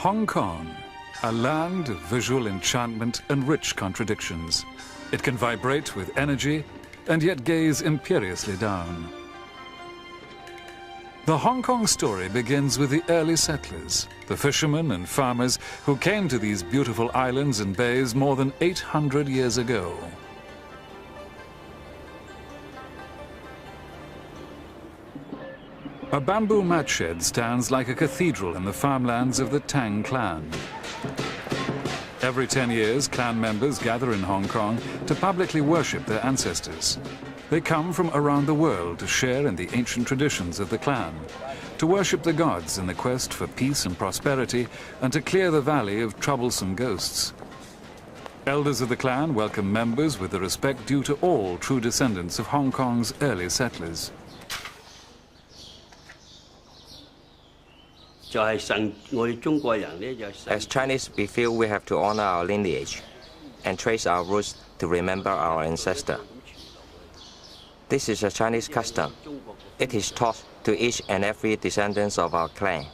Hong Kong, a land of visual enchantment and rich contradictions. It can vibrate with energy and yet gaze imperiously down. The Hong Kong story begins with the early settlers, the fishermen and farmers who came to these beautiful islands and bays more than 800 years ago. A bamboo mat shed stands like a cathedral in the farmlands of the Tang clan. Every 10 years, clan members gather in Hong Kong to publicly worship their ancestors. They come from around the world to share in the ancient traditions of the clan, to worship the gods in the quest for peace and prosperity, and to clear the valley of troublesome ghosts. Elders of the clan welcome members with the respect due to all true descendants of Hong Kong's early settlers. As Chinese, we feel we have to honor our lineage and trace our roots to remember our ancestor. This is a Chinese custom. It is taught to each and every descendant of our clan.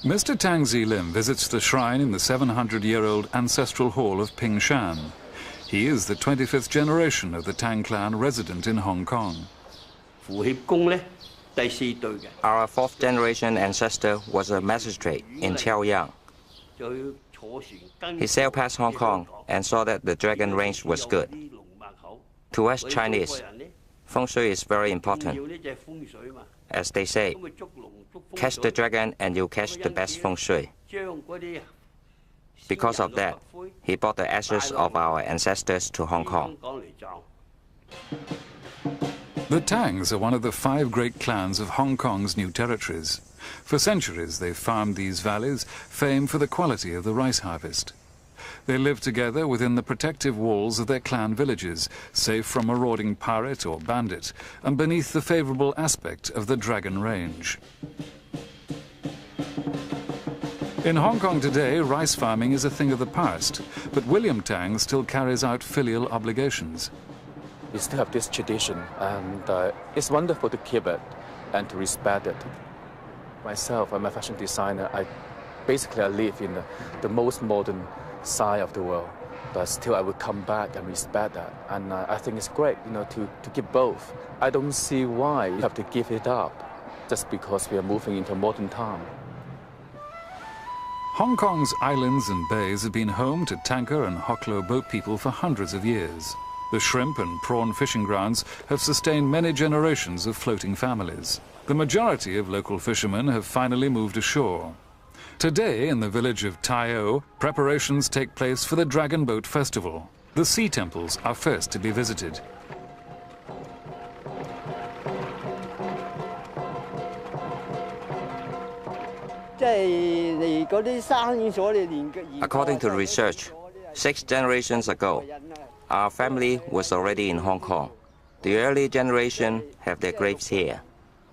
Mr. Tang Zi-Lim visits the shrine in the 700-year-old ancestral hall of Ping Shan. He is the 25th generation of the Tang clan resident in Hong Kong. Our fourth-generation ancestor was a magistrate in Chaoyang. He sailed past Hong Kong and saw that the dragon range was good. To us Chinese, feng shui is very important. As they say, catch the dragon and you'll catch the best feng shui. Because of that, he brought the ashes of our ancestors to Hong Kong. The Tangs are one of the 5 great clans of Hong Kong's new territories. For centuries they've farmed these valleys, famed for the quality of the rice harvest. They live together within the protective walls of their clan villages, safe from marauding pirate or bandit, and beneath the favourable aspect of the Dragon Range. In Hong Kong today, rice farming is a thing of the past, but William Tang still carries out filial obligations. We still have this tradition, and it's wonderful to keep it and to respect it. Myself, I'm a fashion designer. I live in the most modern side of the world, but still I would come back and respect that. And I think it's great, to give both. I don't see why you have to give it up just because we are moving into modern time. Hong Kong's islands and bays have been home to tanker and hoklo boat people for hundreds of years. The shrimp and prawn fishing grounds have sustained many generations of floating families. The majority of local fishermen have finally moved ashore. Today, in the village of Tai O, preparations take place for the Dragon Boat Festival. The sea temples are first to be visited. According to research, 6 generations ago, our family was already in Hong Kong. The early generation have their graves here.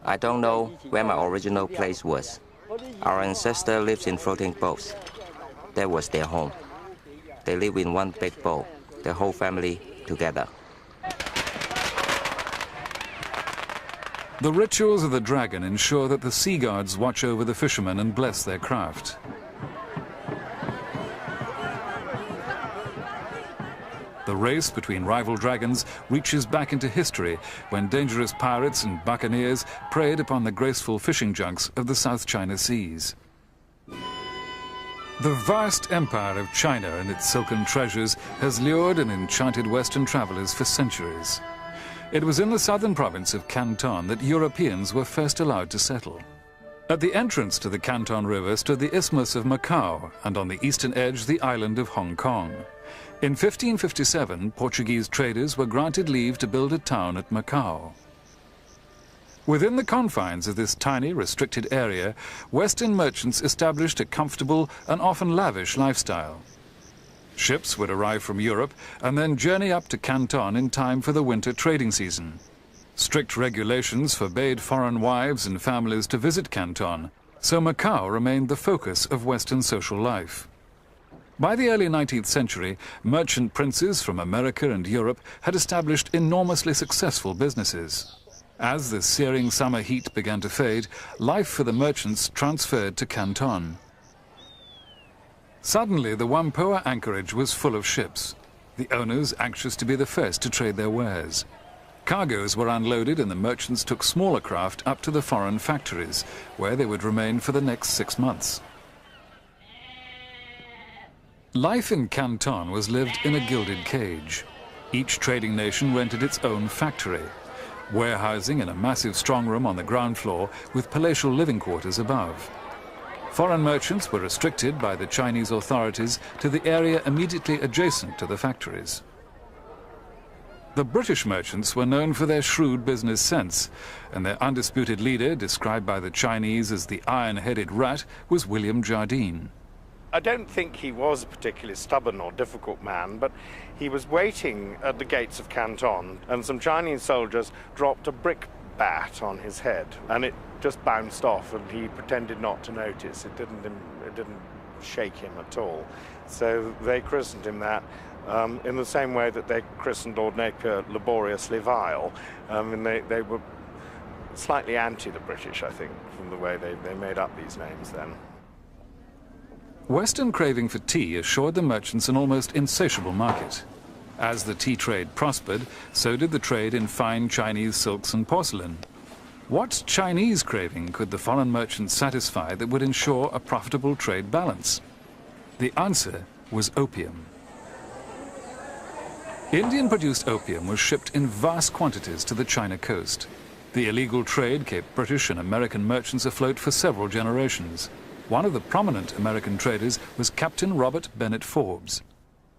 I don't know where my original place was. Our ancestor lives in floating boats. That was their home. They live in one big boat, the whole family together. The rituals of the dragon ensure that the sea gods watch over the fishermen and bless their craft. The race between rival dragons reaches back into history when dangerous pirates and buccaneers preyed upon the graceful fishing junks of the South China Seas. The vast empire of China and its silken treasures has lured and enchanted Western travelers for centuries. It was in the southern province of Canton that Europeans were first allowed to settle. At the entrance to the Canton River stood the Isthmus of Macau, and on the eastern edge the island of Hong Kong. In 1557, Portuguese traders were granted leave to build a town at Macau. Within the confines of this tiny, restricted area, Western merchants established a comfortable and often lavish lifestyle. Ships would arrive from Europe and then journey up to Canton in time for the winter trading season. Strict regulations forbade foreign wives and families to visit Canton, so Macau remained the focus of Western social life. By the early 19th century, merchant princes from America and Europe had established enormously successful businesses. As the searing summer heat began to fade, life for the merchants transferred to Canton. Suddenly, the Whampoa anchorage was full of ships, the owners anxious to be the first to trade their wares. Cargoes were unloaded and the merchants took smaller craft up to the foreign factories, where they would remain for the next 6 months. Life in Canton was lived in a gilded cage. Each trading nation rented its own factory, warehousing in a massive strong room on the ground floor with palatial living quarters above. Foreign merchants were restricted by the Chinese authorities to the area immediately adjacent to the factories. The British merchants were known for their shrewd business sense, and their undisputed leader, described by the Chinese as the iron-headed rat, was William Jardine. I don't think he was a particularly stubborn or difficult man, but he was waiting at the gates of Canton, and some Chinese soldiers dropped a brick bat on his head, and it just bounced off, and he pretended not to notice. It didn't shake him at all. So they christened him that, in the same way that they christened Lord Napier laboriously vile. And they were slightly anti the British, I think, from the way they made up these names then. Western craving for tea assured the merchants an almost insatiable market. As the tea trade prospered, so did the trade in fine Chinese silks and porcelain. What Chinese craving could the foreign merchants satisfy that would ensure a profitable trade balance? The answer was opium. Indian-produced opium was shipped in vast quantities to the China coast. The illegal trade kept British and American merchants afloat for several generations. One of the prominent American traders was Captain Robert Bennett Forbes.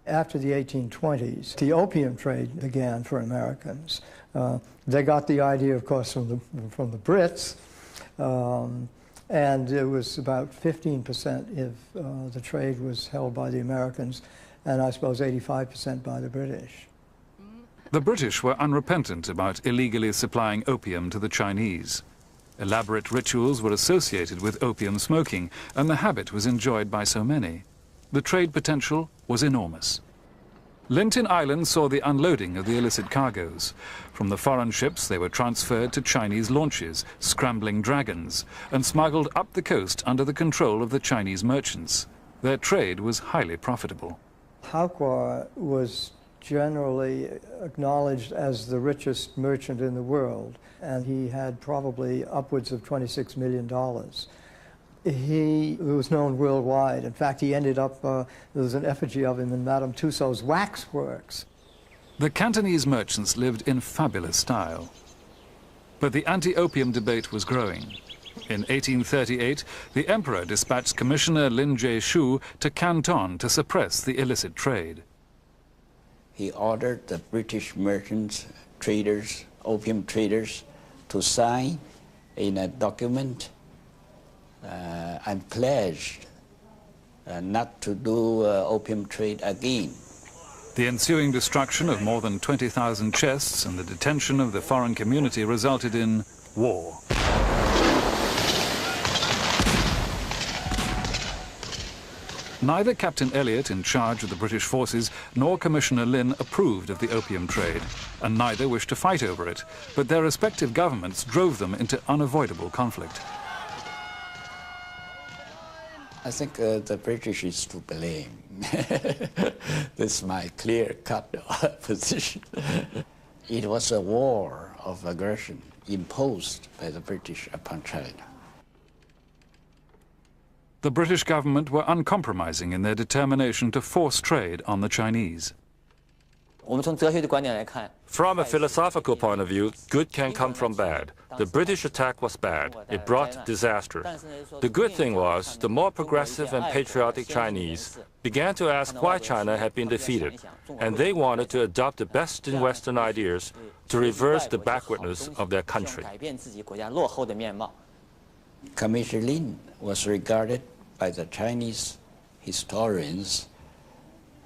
After the 1820s, the opium trade began for Americans. They got the idea, of course, from the Brits, and it was about 15% if the trade was held by the Americans, and I suppose 85% by the British. The British were unrepentant about illegally supplying opium to the Chinese. Elaborate rituals were associated with opium smoking, and the habit was enjoyed by so many. The trade potential was enormous. Linton Island saw the unloading of the illicit cargoes. From the foreign ships, they were transferred to Chinese launches, scrambling dragons, and smuggled up the coast under the control of the Chinese merchants. Their trade was highly profitable. Hauqua was generally acknowledged as the richest merchant in the world, and he had probably upwards of $26 million. He was known worldwide. In fact, he ended up, there was an effigy of him in Madame Tussauds waxworks. The Cantonese merchants lived in fabulous style. But the anti-opium debate was growing. In 1838, the emperor dispatched Commissioner Lin Jie-shu to Canton to suppress the illicit trade. He ordered the British merchants, traders, opium traders, to sign in a document and pledged not to do opium trade again. The ensuing destruction of more than 20,000 chests and the detention of the foreign community resulted in war. Neither Captain Elliot, in charge of the British forces, nor Commissioner Lin approved of the opium trade, and neither wished to fight over it, but their respective governments drove them into unavoidable conflict. I think the British is to blame. This is my clear-cut position. It was a war of aggression imposed by the British upon China. The British government were uncompromising in their determination to force trade on the Chinese. From a philosophical point of view, good can come from bad. The British attack was bad. It brought disaster. The good thing was the more progressive and patriotic Chinese began to ask why China had been defeated, and they wanted to adopt the best in Western ideas to reverse the backwardness of their country. Commissioner Lin was regarded by the Chinese historians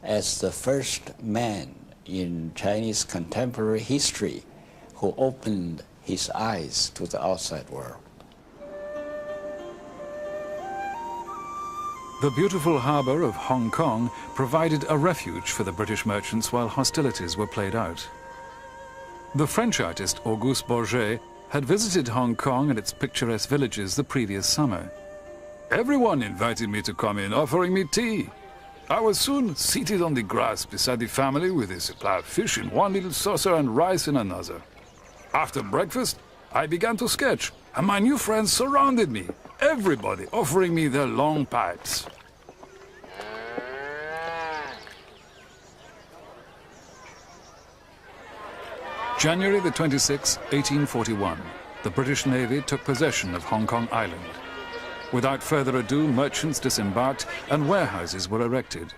as the first man in Chinese contemporary history who opened his eyes to the outside world. The beautiful harbour of Hong Kong provided a refuge for the British merchants while hostilities were played out. The French artist Auguste Bourget had visited Hong Kong and its picturesque villages the previous summer. "Everyone invited me to come in, offering me tea. I was soon seated on the grass beside the family with a supply of fish in one little saucer and rice in another. After breakfast, I began to sketch, and my new friends surrounded me, everybody offering me their long pipes. January the 26th, 1841, the British Navy took possession of Hong Kong Island. Without further ado, merchants disembarked and warehouses were erected.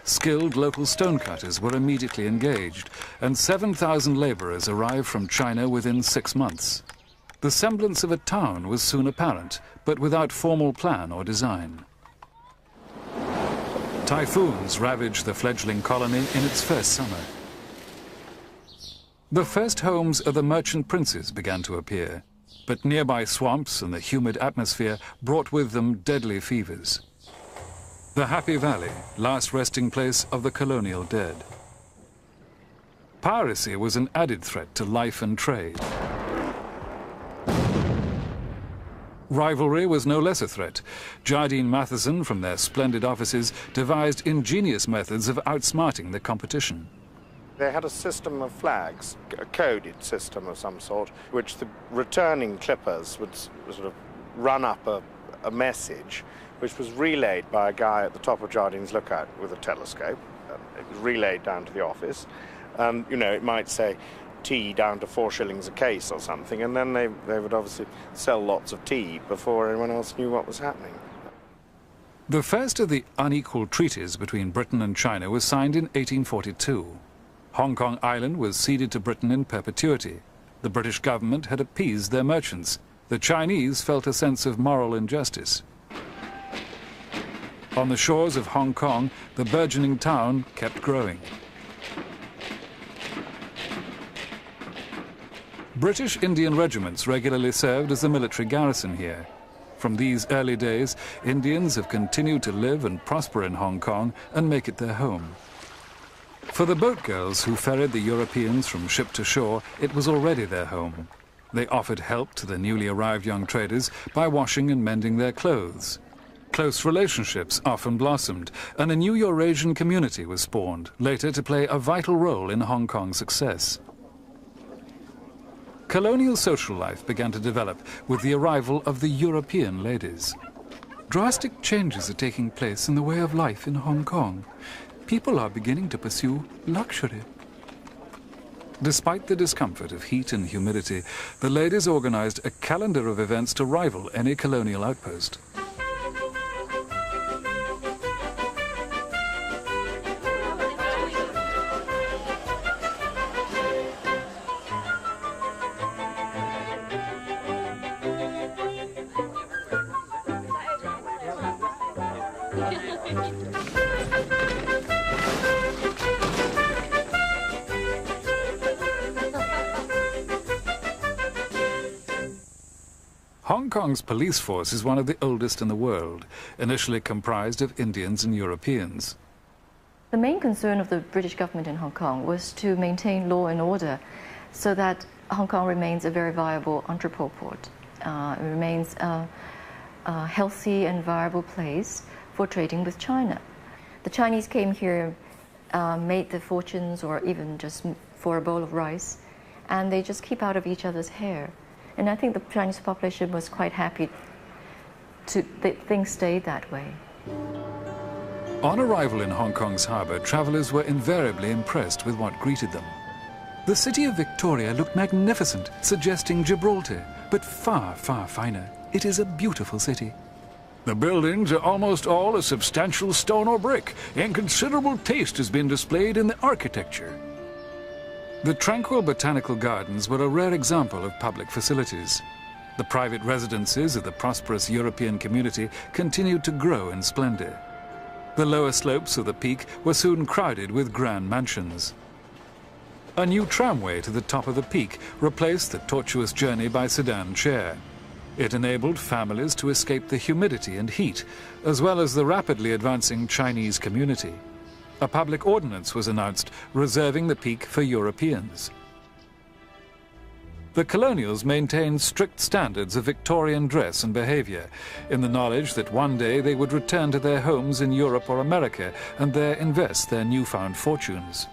Skilled local stonecutters were immediately engaged, and 7,000 laborers arrived from China within 6 months. The semblance of a town was soon apparent, but without formal plan or design. Typhoons ravaged the fledgling colony in its first summer. The first homes of the merchant princes began to appear, but nearby swamps and the humid atmosphere brought with them deadly fevers. The Happy Valley, last resting place of the colonial dead. Piracy was an added threat to life and trade. Rivalry was no less a threat. Jardine Matheson, from their splendid offices, devised ingenious methods of outsmarting the competition. They had a system of flags, a coded system of some sort, which the returning clippers would sort of run up a message, which was relayed by a guy at the top of Jardine's lookout with a telescope. It was relayed down to the office. And, you know, it might say tea down to 4 shillings a case or something, and then they would obviously sell lots of tea before anyone else knew what was happening. The first of the unequal treaties between Britain and China was signed in 1842. Hong Kong Island was ceded to Britain in perpetuity. The British government had appeased their merchants. The Chinese felt a sense of moral injustice. On the shores of Hong Kong, the burgeoning town kept growing. British Indian regiments regularly served as the military garrison here. From these early days, Indians have continued to live and prosper in Hong Kong and make it their home. For the boat girls who ferried the Europeans from ship to shore, it was already their home. They offered help to the newly arrived young traders by washing and mending their clothes. Close relationships often blossomed, and a new Eurasian community was spawned, later to play a vital role in Hong Kong's success. Colonial social life began to develop with the arrival of the European ladies. Drastic changes are taking place in the way of life in Hong Kong. People are beginning to pursue luxury. Despite the discomfort of heat and humidity, the ladies organized a calendar of events to rival any colonial outpost. Hong Kong's police force is one of the oldest in the world, initially comprised of Indians and Europeans. The main concern of the British government in Hong Kong was to maintain law and order so that Hong Kong remains a very viable entrepot port. It remains a healthy and viable place for trading with China. The Chinese came here, made their fortunes or even just for a bowl of rice, and they just keep out of each other's hair. And I think the Chinese population was quite happy that things stayed that way. On arrival in Hong Kong's harbour, travellers were invariably impressed with what greeted them. The city of Victoria looked magnificent, suggesting Gibraltar, but far, far finer. It is a beautiful city. The buildings are almost all a substantial stone or brick, and considerable taste has been displayed in the architecture. The tranquil botanical gardens were a rare example of public facilities. The private residences of the prosperous European community continued to grow in splendor. The lower slopes of the peak were soon crowded with grand mansions. A new tramway to the top of the peak replaced the tortuous journey by sedan chair. It enabled families to escape the humidity and heat, as well as the rapidly advancing Chinese community. A public ordinance was announced reserving the peak for Europeans. The colonials maintained strict standards of Victorian dress and behavior, in the knowledge that one day they would return to their homes in Europe or America and there invest their newfound fortunes.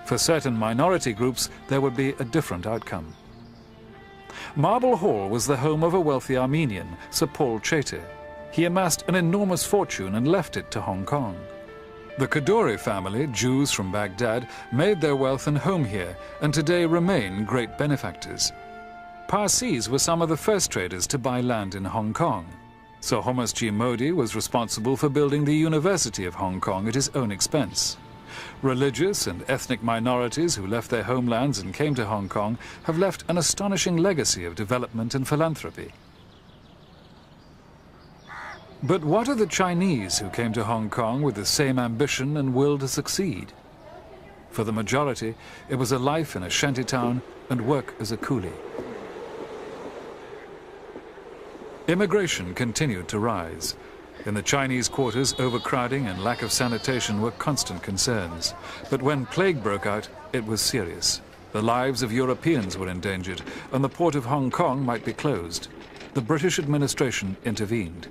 For certain minority groups, there would be a different outcome. Marble Hall was the home of a wealthy Armenian, Sir Paul Chater. He amassed an enormous fortune and left it to Hong Kong. The Kadoorie family, Jews from Baghdad, made their wealth and home here and today remain great benefactors. Parsis were some of the first traders to buy land in Hong Kong. Sir Thomas G. Modi was responsible for building the University of Hong Kong at his own expense. Religious and ethnic minorities who left their homelands and came to Hong Kong have left an astonishing legacy of development and philanthropy. But what of the Chinese who came to Hong Kong with the same ambition and will to succeed? For the majority, it was a life in a shantytown and work as a coolie. Immigration continued to rise. In the Chinese quarters, overcrowding and lack of sanitation were constant concerns. But when plague broke out, it was serious. The lives of Europeans were endangered, and the port of Hong Kong might be closed. The British administration intervened.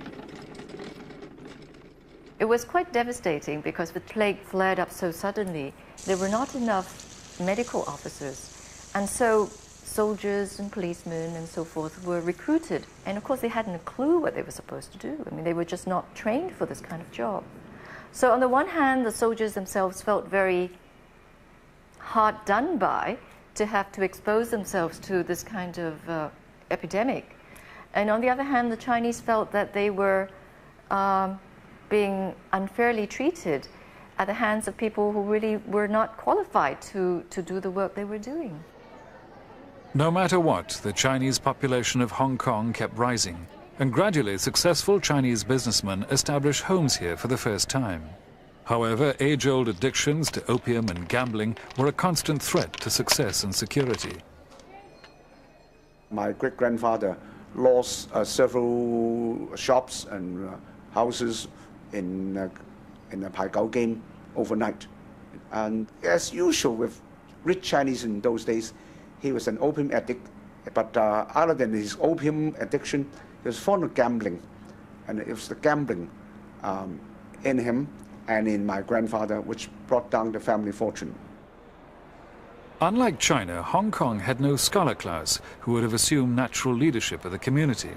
It was quite devastating because the plague flared up so suddenly. There were not enough medical officers. And so soldiers and policemen and so forth were recruited. And of course, they hadn't a clue what they were supposed to do. I mean, they were just not trained for this kind of job. So on the one hand, the soldiers themselves felt very hard done by to have to expose themselves to this kind of epidemic. And on the other hand, the Chinese felt that they were being unfairly treated at the hands of people who really were not qualified to do the work they were doing. No matter what, the Chinese population of Hong Kong kept rising, and gradually successful Chinese businessmen established homes here for the first time. However, age-old addictions to opium and gambling were a constant threat to success and security. My great-grandfather lost several shops and houses in a Pai Gao game overnight. And as usual with rich Chinese in those days, he was an opium addict, but other than his opium addiction, he was fond of gambling. And it was the gambling in him and in my grandfather which brought down the family fortune. Unlike China, Hong Kong had no scholar class who would have assumed natural leadership of the community.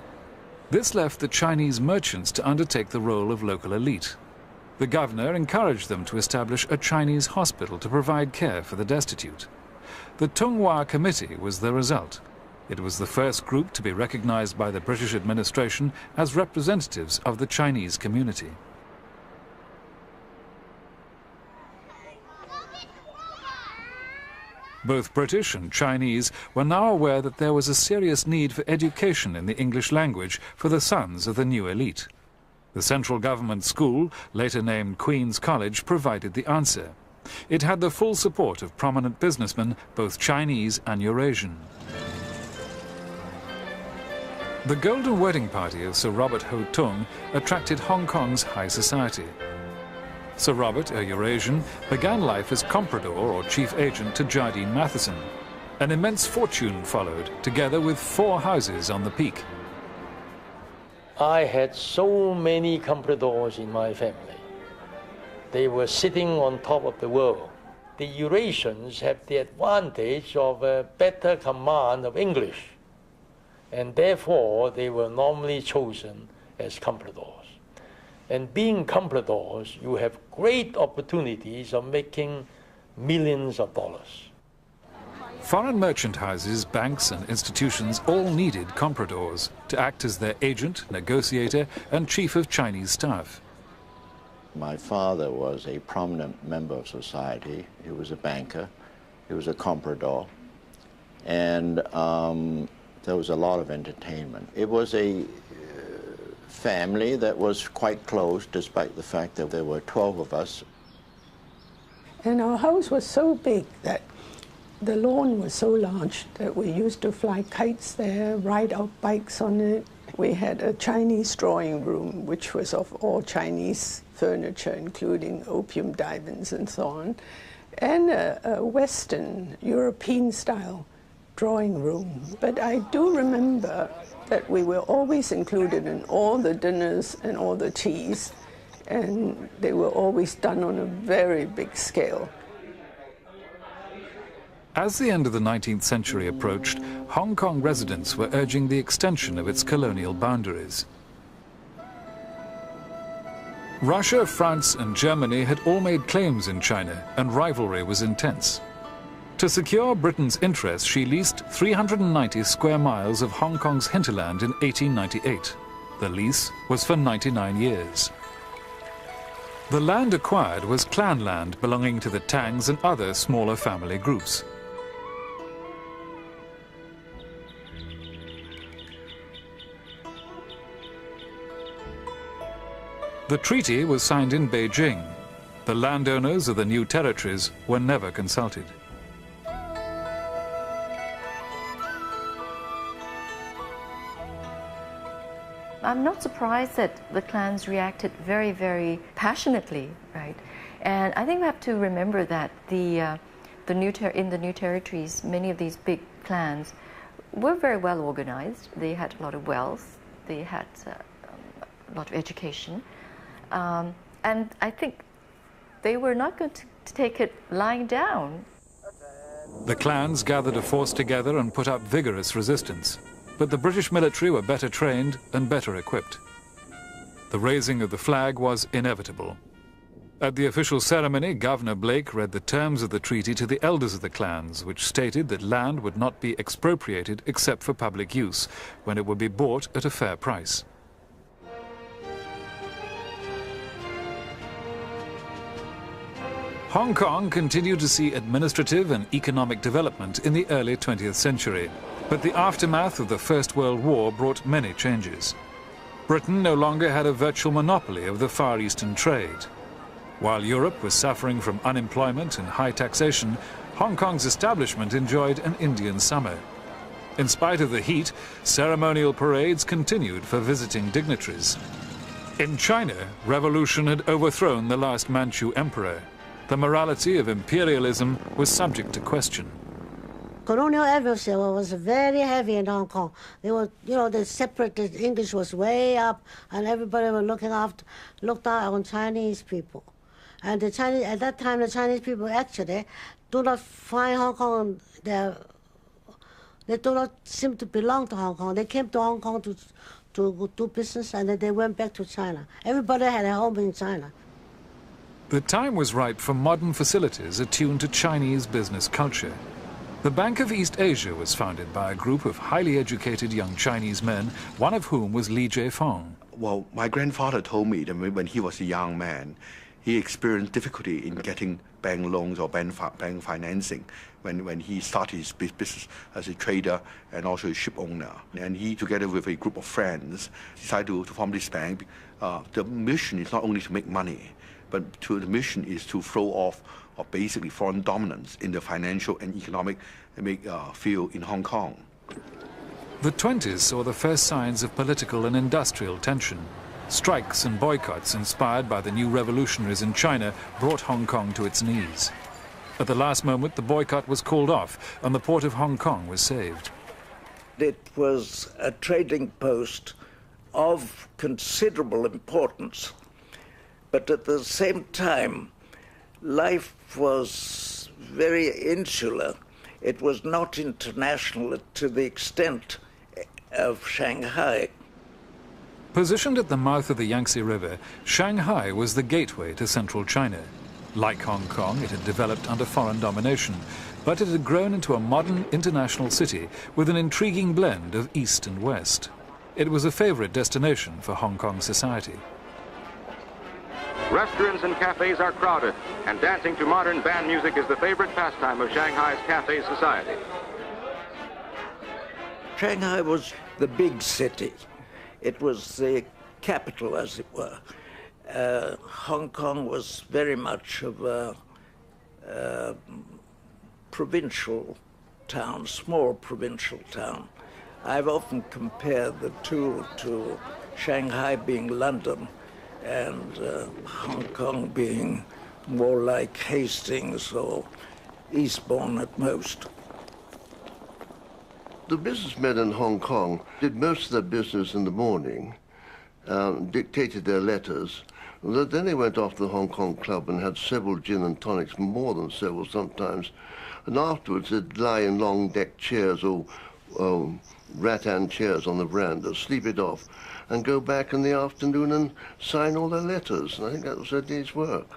This left the Chinese merchants to undertake the role of local elite. The governor encouraged them to establish a Chinese hospital to provide care for the destitute. The Tunghua Committee was the result. It was the first group to be recognized by the British administration as representatives of the Chinese community. Both British and Chinese were now aware that there was a serious need for education in the English language for the sons of the new elite. The central government school, later named Queen's College, provided the answer. It had the full support of prominent businessmen, both Chinese and Eurasian. The golden wedding party of Sir Robert Ho Tung attracted Hong Kong's high society. Sir Robert, a Eurasian, began life as comprador or chief agent to Jardine Matheson. An immense fortune followed, together with 4 houses on the Peak. I had so many compradors in my family. They were sitting on top of the world. The Eurasians have the advantage of a better command of English, and therefore they were normally chosen as compradors. And being compradors, you have great opportunities of making millions of dollars. Foreign merchant houses, banks and institutions all needed compradors to act as their agent, negotiator and chief of Chinese staff. My father was a prominent member of society. He was a banker. He was a comprador. And there was a lot of entertainment. It was a family that was quite close, despite the fact that there were 12 of us. And our house was so big that the lawn was so large that we used to fly kites there, ride our bikes on it. We had a Chinese drawing room, which was of all Chinese furniture, including opium diamonds and so on. and a Western European style drawing room. But I do remember that we were always included in all the dinners and all the teas, and they were always done on a very big scale. As the end of the 19th century approached, Hong Kong residents were urging the extension of its colonial boundaries. Russia, France and Germany had all made claims in China, and rivalry was intense. To secure Britain's interest, she leased 390 square miles of Hong Kong's hinterland in 1898. The lease was for 99 years. The land acquired was clan land belonging to the Tangs and other smaller family groups. The treaty was signed in Beijing. The landowners of the new territories were never consulted. I'm not surprised that the clans reacted very, very passionately, right? And I think we have to remember that in the new territories, many of these big clans were very well organized. They had a lot of wealth. They had a lot of education. And I think they were not going to take it lying down. The clans gathered a force together and put up vigorous resistance. But the British military were better trained and better equipped. The raising of the flag was inevitable. At the official ceremony, Governor Blake read the terms of the treaty to the elders of the clans, which stated that land would not be expropriated except for public use, when it would be bought at a fair price. Hong Kong continued to see administrative and economic development in the early 20th century. But the aftermath of the First World War brought many changes. Britain no longer had a virtual monopoly of the Far Eastern trade. While Europe was suffering from unemployment and high taxation, Hong Kong's establishment enjoyed an Indian summer. In spite of the heat, ceremonial parades continued for visiting dignitaries. In China, revolution had overthrown the last Manchu emperor. The morality of imperialism was subject to question. Colonial atmosphere was very heavy in Hong Kong. They were, the separated English was way up, and everybody was looked down on Chinese people. And the Chinese, at that time, the Chinese people actually do not find Hong Kong, they do not seem to belong to Hong Kong. They came to Hong Kong to do business, and then they went back to China. Everybody had a home in China. The time was ripe for modern facilities attuned to Chinese business culture. The Bank of East Asia was founded by a group of highly educated young Chinese men, one of whom was Li Jiefeng. Well, my grandfather told me that when he was a young man, he experienced difficulty in getting bank loans or bank financing when he started his business as a trader and also a ship owner. And he, together with a group of friends, decided to form this bank. The mission is not only to make money, but the mission is to throw off basically foreign dominance in the financial and economic field in Hong Kong. The 20s saw the first signs of political and industrial tension. Strikes and boycotts inspired by the new revolutionaries in China brought Hong Kong to its knees. At the last moment, the boycott was called off and the port of Hong Kong was saved. It was a trading post of considerable importance, but at the same time, life was very insular. It was not international to the extent of Shanghai. Positioned at the mouth of the Yangtze River, Shanghai was the gateway to central China. Like Hong Kong, it had developed under foreign domination, but it had grown into a modern international city with an intriguing blend of East and West. It was a favorite destination for Hong Kong society. Restaurants and cafes are crowded, and dancing to modern band music is the favorite pastime of Shanghai's cafe society. Shanghai was the big city. It was the capital, as it were. Hong Kong was very much of a provincial town, small provincial town. I've often compared the two to Shanghai being London and Hong Kong being more like Hastings or Eastbourne at most. The businessmen in Hong Kong did most of their business in the morning, dictated their letters, and then they went off to the Hong Kong club and had several gin and tonics, more than several sometimes, and afterwards they'd lie in long deck chairs or rattan chairs on the veranda, sleep it off, and go back in the afternoon and sign all their letters. And I think that was their day's work.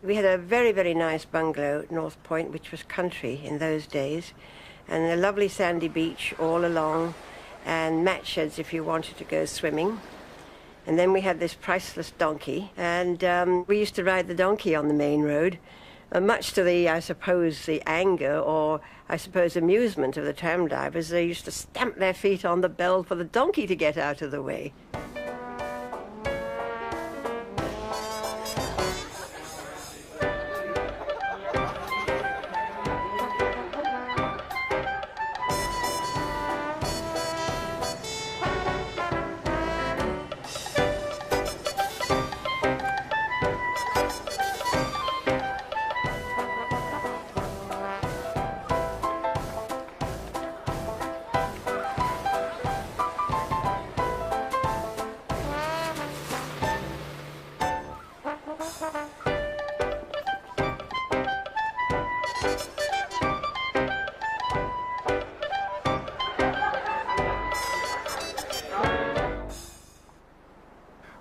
We had a very, very nice bungalow at North Point, which was country in those days, and a lovely sandy beach all along, and mat sheds if you wanted to go swimming. And then we had this priceless donkey, and we used to ride the donkey on the main road, much to the, I suppose, the anger or, I suppose, amusement of the tram drivers. They used to stamp their feet on the bell for the donkey to get out of the way.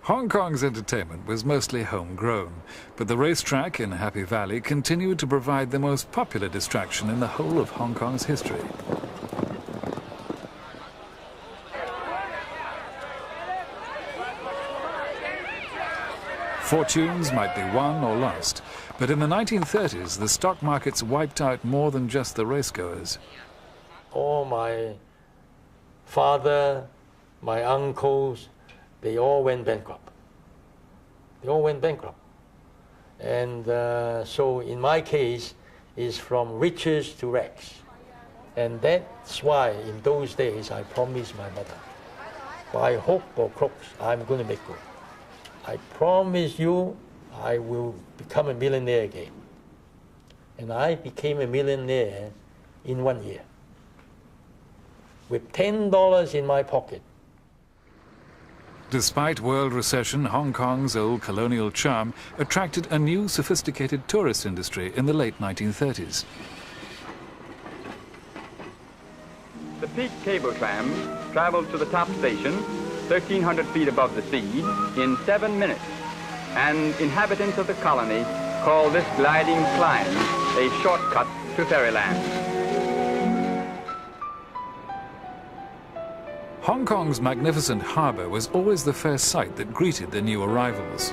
Hong Kong's entertainment was mostly homegrown, but the racetrack in Happy Valley continued to provide the most popular distraction in the whole of Hong Kong's history. Fortunes might be won or lost, but in the 1930s the stock markets wiped out more than just the racegoers. All my father, my uncles, they all went bankrupt. They all went bankrupt. And so in my case, it's from riches to rags. And that's why in those days I promised my mother, by hook or crook, I'm going to make good. I promise you I will become a millionaire again. And I became a millionaire in 1 year. With $10 in my pocket. Despite world recession, Hong Kong's old colonial charm attracted a new sophisticated tourist industry in the late 1930s. The Peak Cable Tram traveled to the top station, 1,300 feet above the sea, in 7 minutes. And inhabitants of the colony call this gliding climb a shortcut to fairyland. Hong Kong's magnificent harbour was always the first sight that greeted the new arrivals.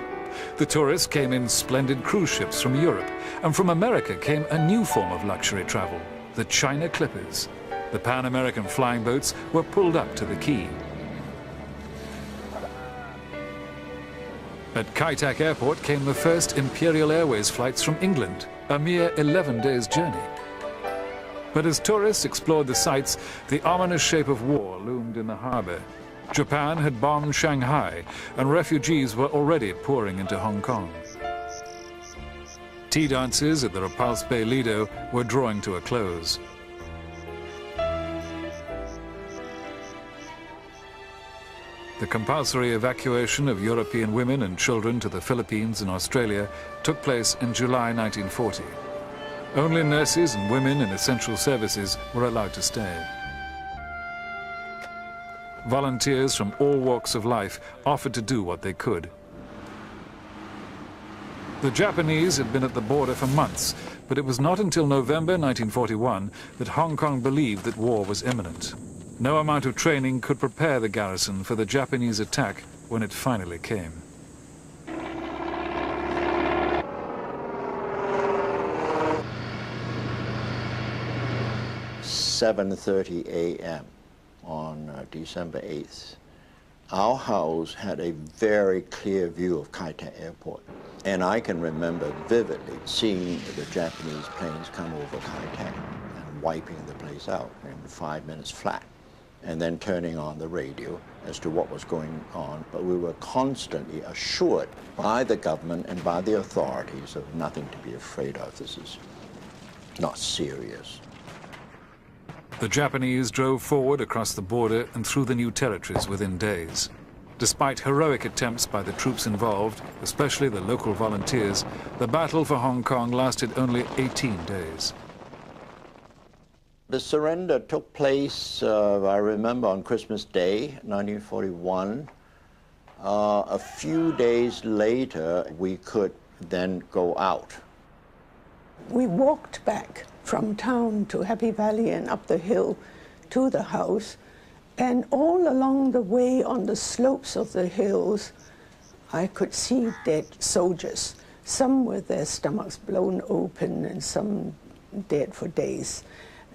The tourists came in splendid cruise ships from Europe, and from America came a new form of luxury travel, the China Clippers. The Pan-American flying boats were pulled up to the quay. At Kai Tak Airport came the first Imperial Airways flights from England, a mere 11 days' journey. But as tourists explored the sights, the ominous shape of war loomed in the harbour. Japan had bombed Shanghai, and refugees were already pouring into Hong Kong. Tea dances at the Repulse Bay Lido were drawing to a close. The compulsory evacuation of European women and children to the Philippines and Australia took place in July 1940. Only nurses and women in essential services were allowed to stay. Volunteers from all walks of life offered to do what they could. The Japanese had been at the border for months, but it was not until November 1941 that Hong Kong believed that war was imminent. No amount of training could prepare the garrison for the Japanese attack when it finally came. 7:30 a.m. on December 8th. Our house had a very clear view of Kai Tak Airport, and I can remember vividly seeing the Japanese planes come over Kai Tak and wiping the place out in 5 minutes flat. and then turning on the radio as to what was going on. But we were constantly assured by the government and by the authorities of nothing to be afraid of. This is not serious. The Japanese drove forward across the border and through the new territories within days. Despite heroic attempts by the troops involved, especially the local volunteers, the battle for Hong Kong lasted only 18 days. The surrender took place, I remember, on Christmas Day, 1941. A few days later, we could then go out. We walked back from town to Happy Valley and up the hill to the house, and all along the way on the slopes of the hills, I could see dead soldiers, some with their stomachs blown open and some dead for days.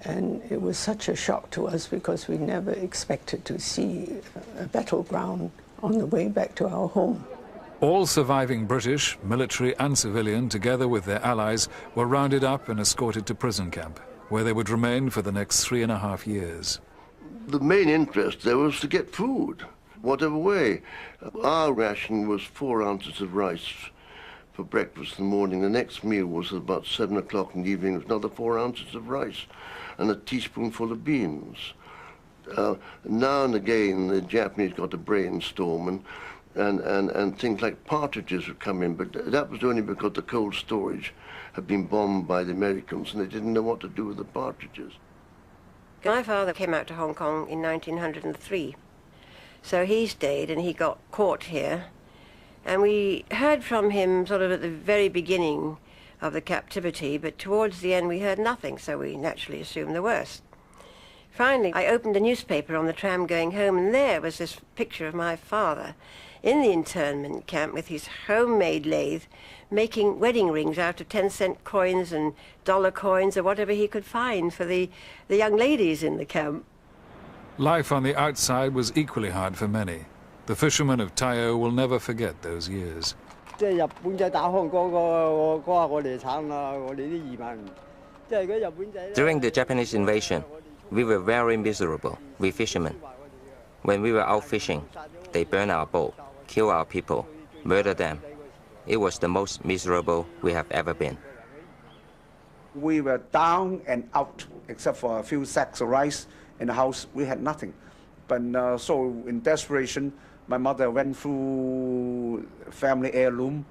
And it was such a shock to us because we never expected to see a battleground on the way back to our home. All surviving British, military and civilian, together with their allies, were rounded up and escorted to prison camp, where they would remain for the next 3.5 years. The main interest there was to get food, whatever way. Our ration was 4 ounces of rice for breakfast in the morning. The next meal was at about 7 o'clock in the evening. It was another 4 ounces of rice and a teaspoonful of beans. Now and again, the Japanese got a brainstorm, and things like partridges would come in, but that was only because the cold storage had been bombed by the Americans, and they didn't know what to do with the partridges. My father came out to Hong Kong in 1903, so he stayed and he got caught here, and we heard from him sort of at the very beginning of the captivity, but towards the end we heard nothing, so we naturally assumed the worst. Finally, I opened a newspaper on the tram going home, and there was this picture of my father in the internment camp with his homemade lathe, making wedding rings out of 10-cent coins and dollar coins or whatever he could find for the young ladies in the camp. Life on the outside was equally hard for many. The fishermen of Tai O will never forget those years. During the Japanese invasion, we were very miserable, we fishermen. When we were out fishing, they burned our boat, killed our people, murdered them. It was the most miserable we have ever been. We were down and out, except for a few sacks of rice in the house. We had nothing. But so in desperation, my mother went through family heirloom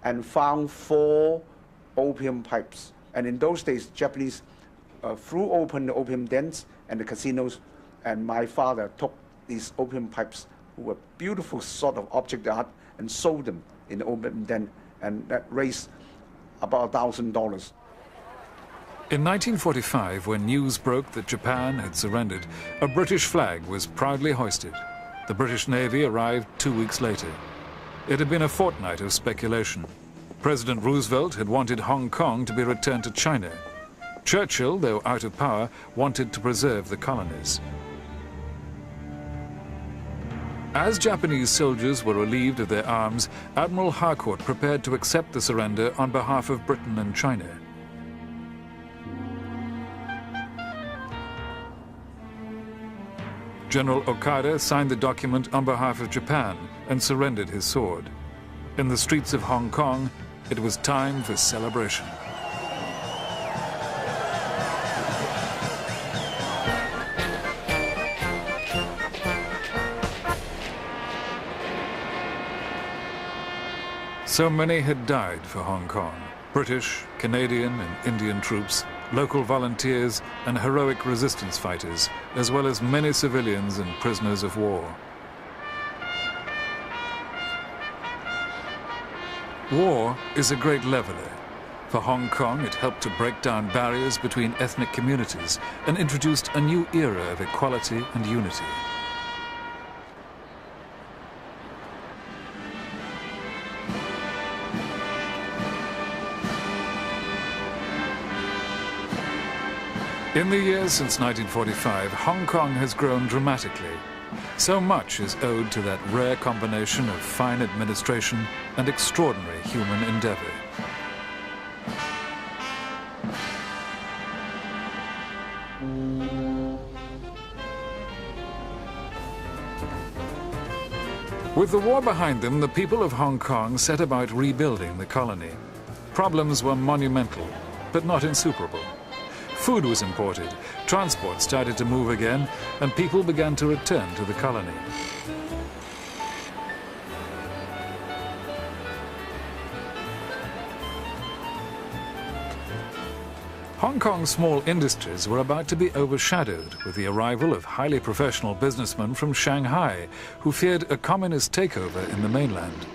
and found 4 opium pipes. And in those days, Japanese threw open the opium dens and the casinos, and my father took these opium pipes, who were beautiful sort of object art, and sold them in the opium den, and that raised about $1,000. In 1945, when news broke that Japan had surrendered, a British flag was proudly hoisted. The British Navy arrived 2 weeks later. It had been a fortnight of speculation. President Roosevelt had wanted Hong Kong to be returned to China. Churchill, though out of power, wanted to preserve the colonies. As Japanese soldiers were relieved of their arms, Admiral Harcourt prepared to accept the surrender on behalf of Britain and China. General Okada signed the document on behalf of Japan and surrendered his sword. In the streets of Hong Kong, it was time for celebration. So many had died for Hong Kong. British, Canadian and Indian troops, local volunteers and heroic resistance fighters, as well as many civilians and prisoners of war. War is a great leveler. For Hong Kong, it helped to break down barriers between ethnic communities and introduced a new era of equality and unity. In the years since 1945, Hong Kong has grown dramatically. So much is owed to that rare combination of fine administration and extraordinary human endeavor. With the war behind them, the people of Hong Kong set about rebuilding the colony. Problems were monumental, but not insuperable. Food was imported, transport started to move again, and people began to return to the colony. Hong Kong's small industries were about to be overshadowed with the arrival of highly professional businessmen from Shanghai who feared a communist takeover in the mainland.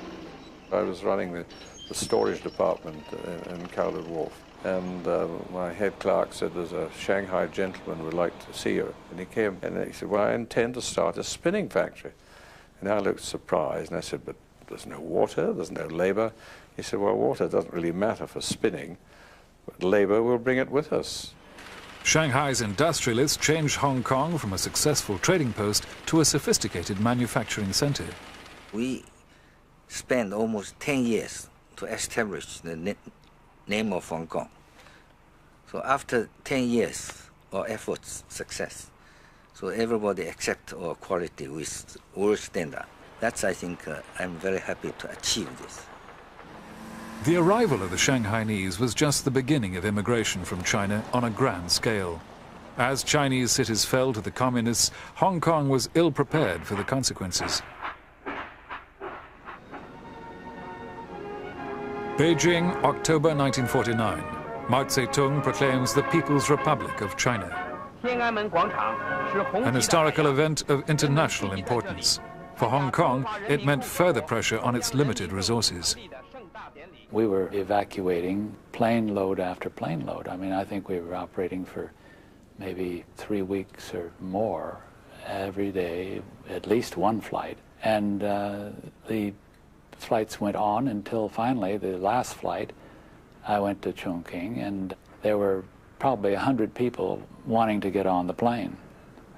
I was running the storage department in Kowloon Wharf, and my head clerk said, there's a Shanghai gentleman who would like to see you. And he came and he said, well, I intend to start a spinning factory. And I looked surprised and I said, but there's no water, there's no labor. He said, well, water doesn't really matter for spinning. But labor will bring it with us. Shanghai's industrialists changed Hong Kong from a successful trading post to a sophisticated manufacturing center. We spent almost 10 years to establish the name of Hong Kong. So after 10 years of efforts, success, so everybody accept our quality with world standard. That's, I think, I'm very happy to achieve this. The arrival of the Shanghainese was just the beginning of immigration from China on a grand scale. As Chinese cities fell to the communists, Hong Kong was ill-prepared for the consequences. Beijing, October 1949. Mao Zedong proclaims the People's Republic of China. An historical event of international importance. For Hong Kong, it meant further pressure on its limited resources. We were evacuating plane load after plane load. I mean, I think we were operating for maybe 3 weeks or more every day, at least one flight. And the flights went on until finally, the last flight, I went to Chongqing, and there were probably 100 people wanting to get on the plane,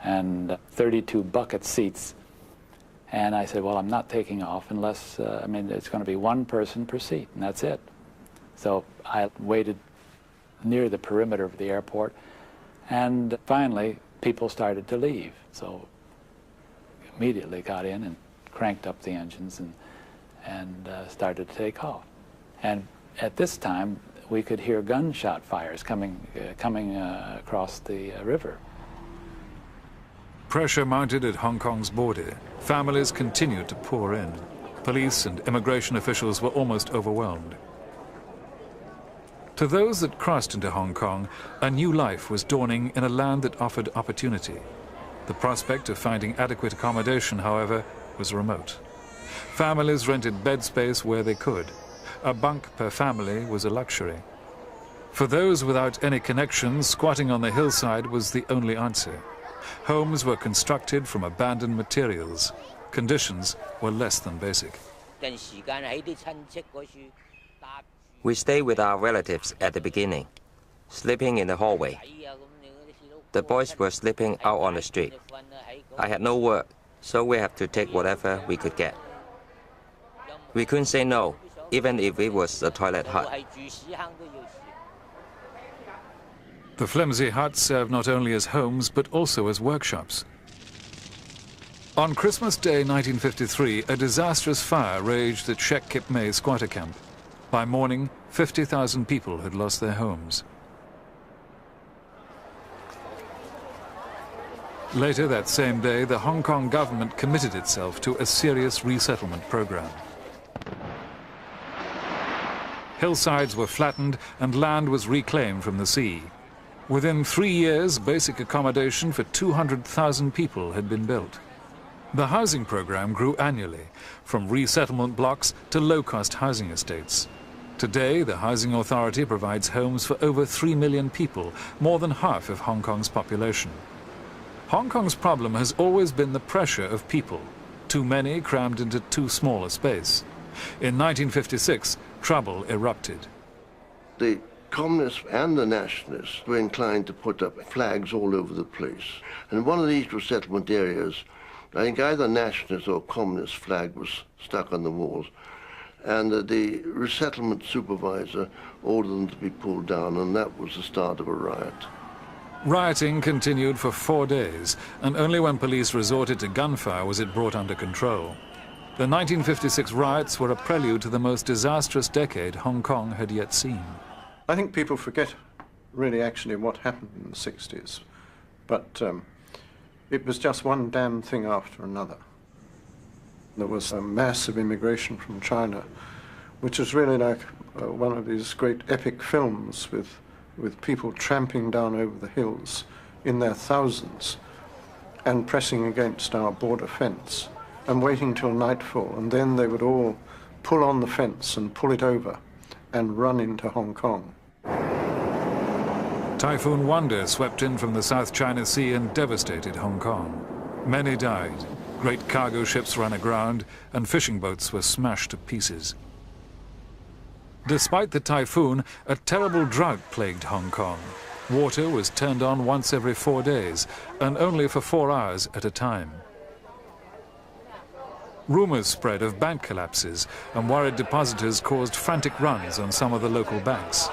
and 32 bucket seats. And I said, well, I'm not taking off unless, I mean, it's going to be one person per seat, and that's it. So I waited near the perimeter of the airport, and finally, people started to leave. So immediately got in and cranked up the engines and started to take off. And at this time, we could hear gunshot fires coming across the river. Pressure mounted at Hong Kong's border. Families continued to pour in. Police and immigration officials were almost overwhelmed. To those that crossed into Hong Kong, a new life was dawning in a land that offered opportunity. The prospect of finding adequate accommodation, however, was remote. Families rented bed space where they could. A bunk per family was a luxury. For those without any connections, squatting on the hillside was the only answer. Homes were constructed from abandoned materials. Conditions were less than basic. We stayed with our relatives at the beginning, sleeping in the hallway. The boys were sleeping out on the street. I had no work, so we had to take whatever we could get. We couldn't say no, even if it was a toilet hut. The flimsy huts served not only as homes, but also as workshops. On Christmas Day 1953, a disastrous fire raged at Shek Kip Mei squatter camp. By morning, 50,000 people had lost their homes. Later that same day, the Hong Kong government committed itself to a serious resettlement program. Hillsides were flattened and land was reclaimed from the sea. Within 3 years, basic accommodation for 200,000 people had been built. The housing program grew annually, from resettlement blocks to low-cost housing estates. Today, the Housing Authority provides homes for over 3 million people, more than half of Hong Kong's population. Hong Kong's problem has always been the pressure of people, too many crammed into too small a space. In 1956, trouble erupted. The Communists and the Nationalists were inclined to put up flags all over the place. And in one of these resettlement areas, I think either Nationalist or Communist flag was stuck on the walls. And the resettlement supervisor ordered them to be pulled down, and that was the start of a riot. Rioting continued for 4 days, and only when police resorted to gunfire was it brought under control. The 1956 riots were a prelude to the most disastrous decade Hong Kong had yet seen. I think people forget really actually what happened in the 60s, but it was just one damn thing after another. There was a massive immigration from China, which is really like one of these great epic films with people tramping down over the hills in their thousands and pressing against our border fence and waiting till nightfall, and then they would all pull on the fence and pull it over and run into Hong Kong. Typhoon Wanda swept in from the South China Sea and devastated Hong Kong. Many died. Great cargo ships ran aground and fishing boats were smashed to pieces. Despite the typhoon, a terrible drought plagued Hong Kong. Water was turned on once every 4 days and only for 4 hours at a time. Rumors spread of bank collapses, and worried depositors caused frantic runs on some of the local banks.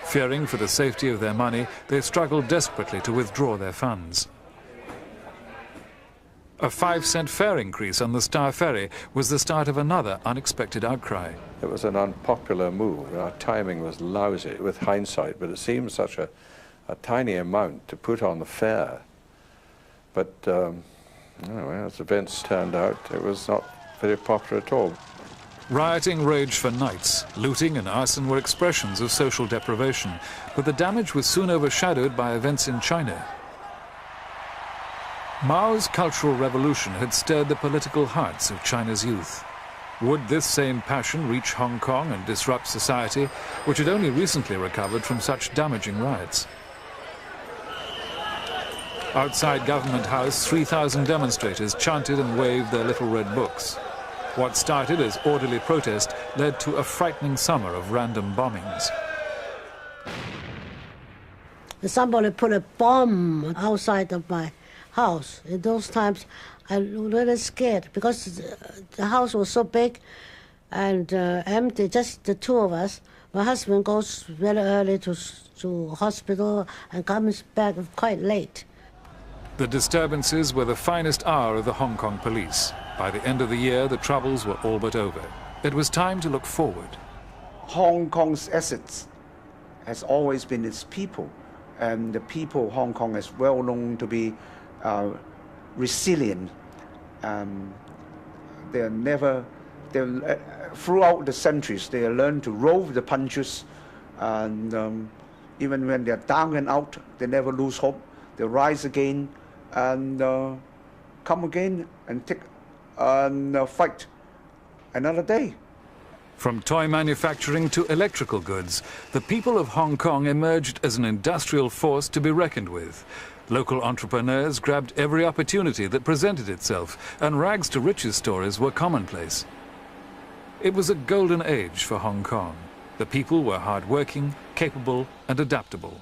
Fearing for the safety of their money, they struggled desperately to withdraw their funds. A 5-cent fare increase on the Star Ferry was the start of another unexpected outcry. It was an unpopular move. Our timing was lousy with hindsight, but it seemed such a tiny amount to put on the fare. But anyway, as events turned out, it was not very popular at all. Rioting raged for nights. Looting and arson were expressions of social deprivation, but the damage was soon overshadowed by events in China. Mao's Cultural Revolution had stirred the political hearts of China's youth. Would this same passion reach Hong Kong and disrupt society, which had only recently recovered from such damaging riots? Outside Government House, 3,000 demonstrators chanted and waved their little red books. What started as orderly protest led to a frightening summer of random bombings. Somebody put a bomb outside of my house. In those times, I was really scared because the house was so big and empty, just the two of us. My husband goes very early to hospital and comes back quite late. The disturbances were the finest hour of the Hong Kong police. By the end of the year, the troubles were all but over. It was time to look forward. Hong Kong's assets has always been its people, and the people of Hong Kong is well known to be resilient. Throughout the centuries, they learned to roll the punches, and even when they're down and out, they never lose hope. They rise again and come again and fight another day. From toy manufacturing to electrical goods, the people of Hong Kong emerged as an industrial force to be reckoned with. Local entrepreneurs grabbed every opportunity that presented itself, and rags to riches stories were commonplace. It was a golden age for Hong Kong. The people were hard-working, capable, and adaptable.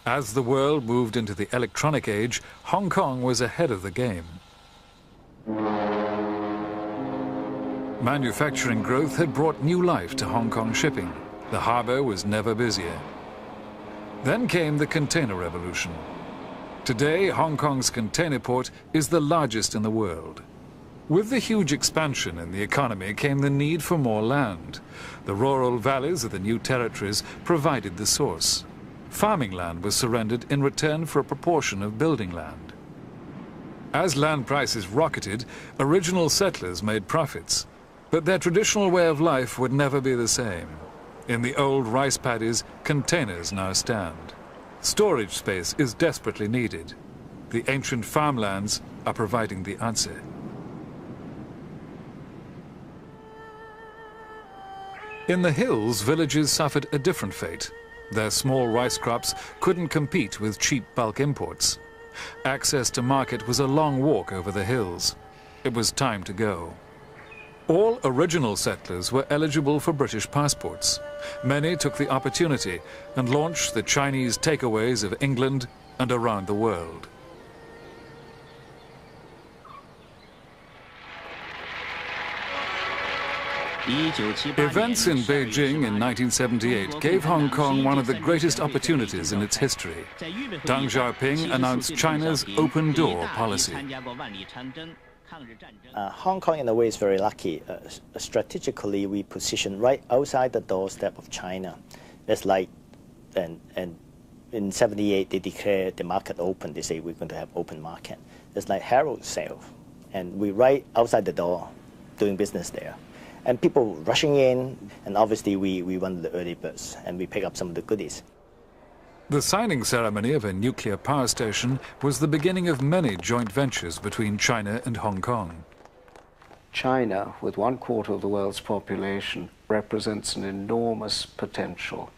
As the world moved into the electronic age, Hong Kong was ahead of the game. Manufacturing growth had brought new life to Hong Kong shipping. The harbour was never busier. Then came the container revolution. Today, Hong Kong's container port is the largest in the world. With the huge expansion in the economy came the need for more land. The rural valleys of the new territories provided the source. Farming land was surrendered in return for a proportion of building land. As land prices rocketed, original settlers made profits. But their traditional way of life would never be the same. In the old rice paddies, containers now stand. Storage space is desperately needed. The ancient farmlands are providing the answer. In the hills, villages suffered a different fate. Their small rice crops couldn't compete with cheap bulk imports. Access to market was a long walk over the hills. It was time to go. All original settlers were eligible for British passports. Many took the opportunity and launched the Chinese takeaways of England and around the world. Events in Beijing in 1978 gave Hong Kong one of the greatest opportunities in its history. Deng Xiaoping announced China's open door policy. Hong Kong, in a way, is very lucky. Strategically, we position right outside the doorstep of China. It's like, and in '78, they declared the market open. They say we're going to have open market. It's like Herald sale. And we're right outside the door doing business there. And people rushing in, and obviously we won the early birds, and we pick up some of the goodies. The signing ceremony of a nuclear power station was the beginning of many joint ventures between China and Hong Kong. China, with 1/4 of the world's population, represents an enormous potential.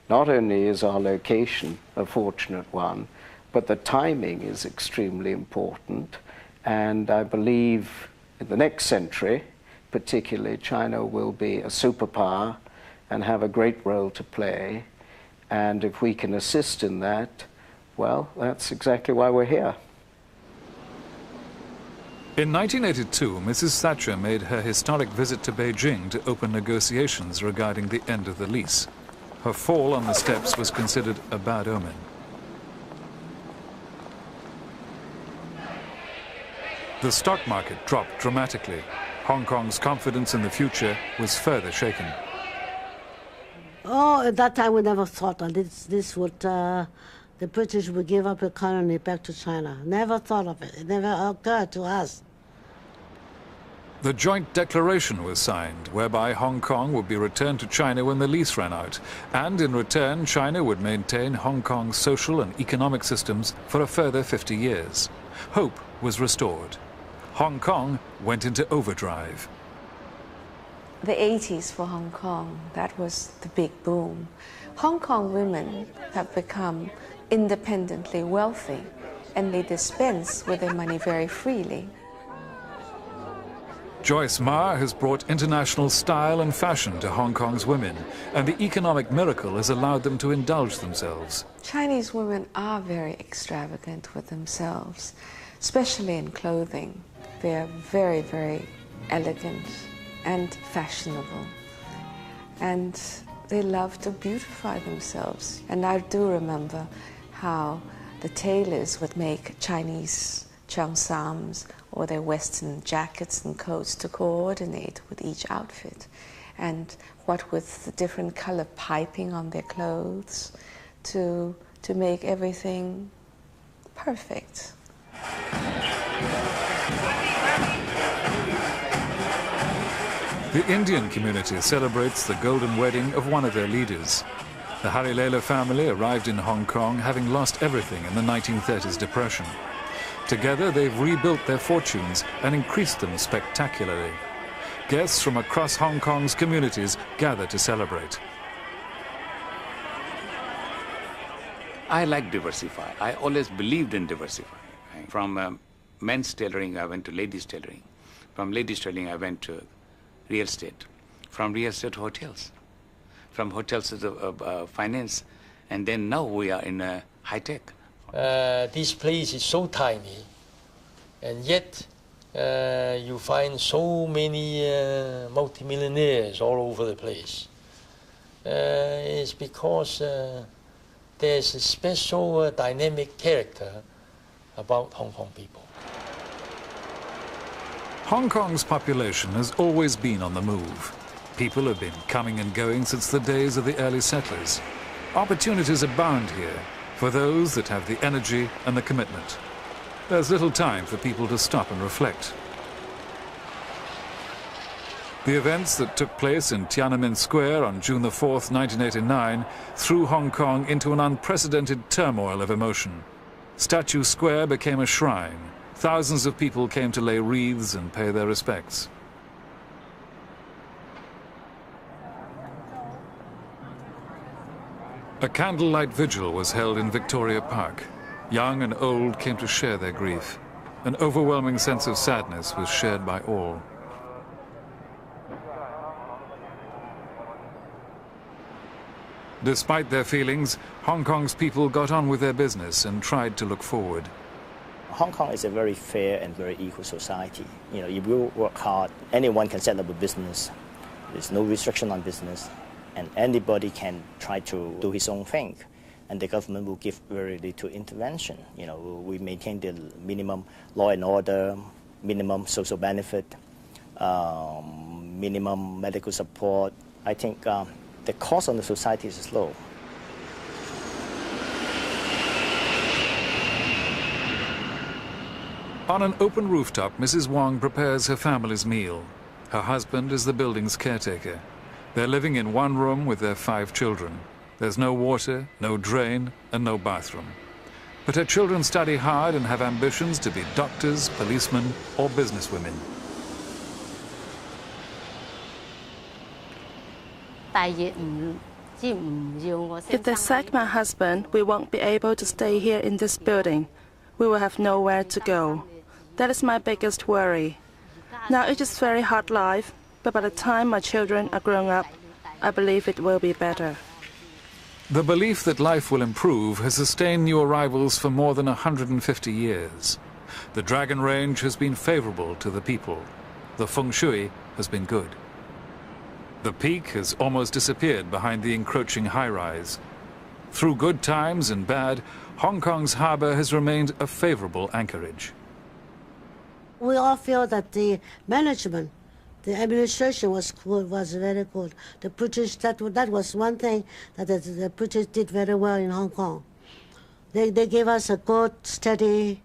Not only is our location a fortunate one, but the timing is extremely important. And I believe in the next century, particularly, China will be a superpower and have a great role to play. And if we can assist in that, well, that's exactly why we're here. In 1982, Mrs. Thatcher made her historic visit to Beijing to open negotiations regarding the end of the lease. Her fall on the steps was considered a bad omen. The stock market dropped dramatically. Hong Kong's confidence in the future was further shaken. Oh, at that time we never thought that this would, the British would give up the colony back to China. Never thought of it. It never occurred to us. The joint declaration was signed, whereby Hong Kong would be returned to China when the lease ran out, and in return China would maintain Hong Kong's social and economic systems for a further 50 years. Hope was restored. Hong Kong went into overdrive. The 80s for Hong Kong, that was the big boom. Hong Kong women have become independently wealthy, and they dispense with their money very freely. Joyce Ma has brought international style and fashion to Hong Kong's women, and the economic miracle has allowed them to indulge themselves. Chinese women are very extravagant with themselves, especially in clothing. They are very, very elegant and fashionable, and they love to beautify themselves. And I do remember how the tailors would make Chinese cheongsams or their Western jackets and coats to coordinate with each outfit, and what with the different color piping on their clothes to make everything perfect. The Indian community celebrates the golden wedding of one of their leaders. The Harilela family arrived in Hong Kong having lost everything in the 1930s depression. Together, they've rebuilt their fortunes and increased them spectacularly. Guests from across Hong Kong's communities gather to celebrate. I like diversify. I always believed in diversifying. From men's tailoring, I went to ladies' tailoring. From ladies' tailoring, I went to real estate. From real estate to hotels. From hotels to finance. And then now we are in high tech. This place is so tiny, and yet you find so many multimillionaires all over the place. It's because there's a special dynamic character about Hong Kong people. Hong Kong's population has always been on the move. People have been coming and going since the days of the early settlers. Opportunities abound here for those that have the energy and the commitment. There's little time for people to stop and reflect. The events that took place in Tiananmen Square on June the 4th, 1989, threw Hong Kong into an unprecedented turmoil of emotion. Statue Square became a shrine. Thousands of people came to lay wreaths and pay their respects. A candlelight vigil was held in Victoria Park. Young and old came to share their grief. An overwhelming sense of sadness was shared by all. Despite their feelings, Hong Kong's people got on with their business and tried to look forward. Hong Kong is a very fair and very equal society. You know, if you work hard, anyone can set up a business. There's no restriction on business, and anybody can try to do his own thing. And the government will give very little intervention. You know, we maintain the minimum law and order, minimum social benefit, minimum medical support. I think the cost on the society is low. On an open rooftop, Mrs. Wong prepares her family's meal. Her husband is the building's caretaker. They're living in one room with their 5 children. There's no water, no drain, and no bathroom. But her children study hard and have ambitions to be doctors, policemen, or businesswomen. If they sack my husband, we won't be able to stay here in this building. We will have nowhere to go. That is my biggest worry. Now it is very hard life, but by the time my children are grown up, I believe it will be better. The belief that life will improve has sustained new arrivals for more than 150 years. The Dragon Range has been favorable to the people. The feng shui has been good. The peak has almost disappeared behind the encroaching high-rise. Through good times and bad, Hong Kong's harbour has remained a favorable anchorage. We all feel that the management, the administration was good, was very good. The British, that was one thing that the British did very well in Hong Kong. They gave us a good, steady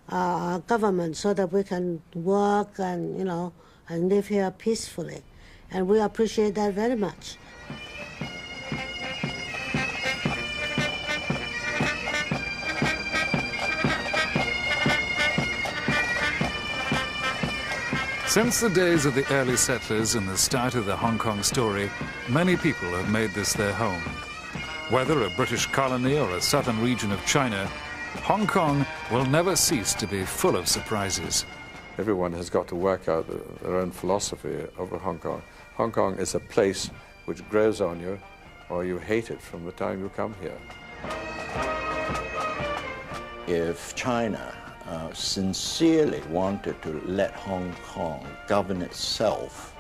government so that we can work and, and live here peacefully. And we appreciate that very much. Since the days of the early settlers and the start of the Hong Kong story, many people have made this their home. Whether a British colony or a southern region of China, Hong Kong will never cease to be full of surprises. Everyone has got to work out their own philosophy over Hong Kong. Hong Kong is a place which grows on you, or you hate it from the time you come here. If China sincerely wanted to let Hong Kong govern itself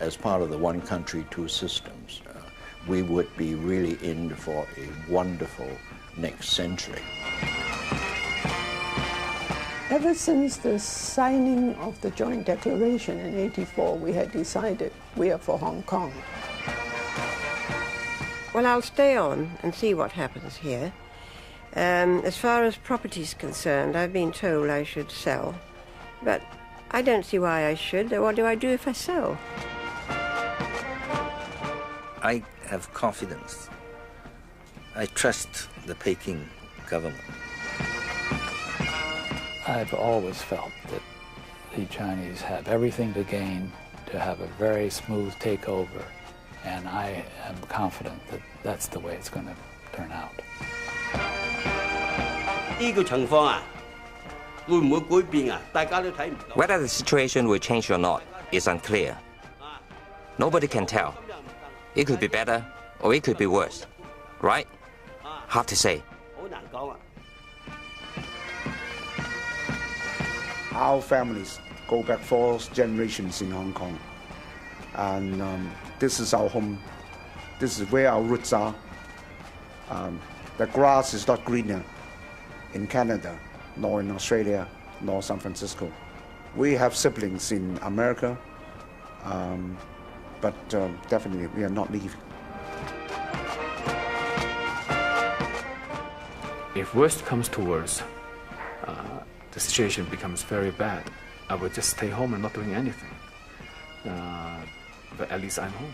as part of the one country, two systems, we would be really in for a wonderful next century. Ever since the signing of the Joint Declaration in '84, we had decided we are for Hong Kong. Well, I'll stay on and see what happens here. As far as property is concerned, I've been told I should sell, but I don't see why I should. What do I do if I sell? I have confidence. I trust the Peking government. I've always felt that the Chinese have everything to gain to have a very smooth takeover, and I am confident that that's the way it's going to turn out. Whether the situation will change or not is unclear. Nobody can tell. It could be better or it could be worse, right? Hard to say. Our families go back 4 generations in Hong Kong. And this is our home. This is where our roots are. The grass is not greener in Canada, nor in Australia, nor San Francisco. We have siblings in America, but definitely we are not leaving. If worst comes to worst, the situation becomes very bad, I would just stay home and not doing anything. But at least I'm home.